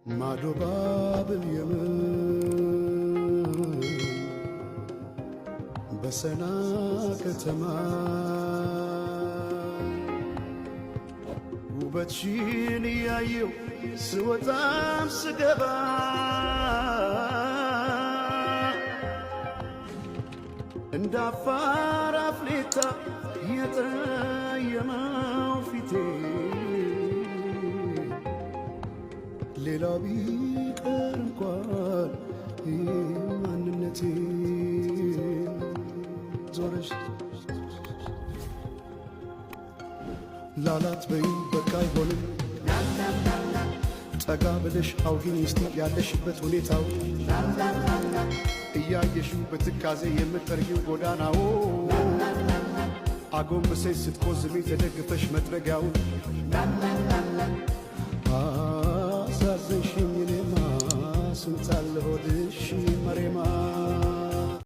ማዶ ባብል የምን በሰና ከተማ ውበትሽን እያየው ስወጣም ስገባ እንደ አፋር አፍሌታ የጠየመው ፊቴ ሌላው ቢቀር እንኳን ማንነቴ ዞረሽ ላላት በይ በቃ አይሆንም ጠጋ ብለሽ አውጊኝ እስቲ ያለሽበት ሁኔታው እያየሽው በትካዜ የምትጠርጊው ጎዳናው አጎንብሰሽ ስትቆዝሚ ተደግፈሽ መጥረጊያውን አሳዘንሽኝ እኔማ ስንት አለ ሆድ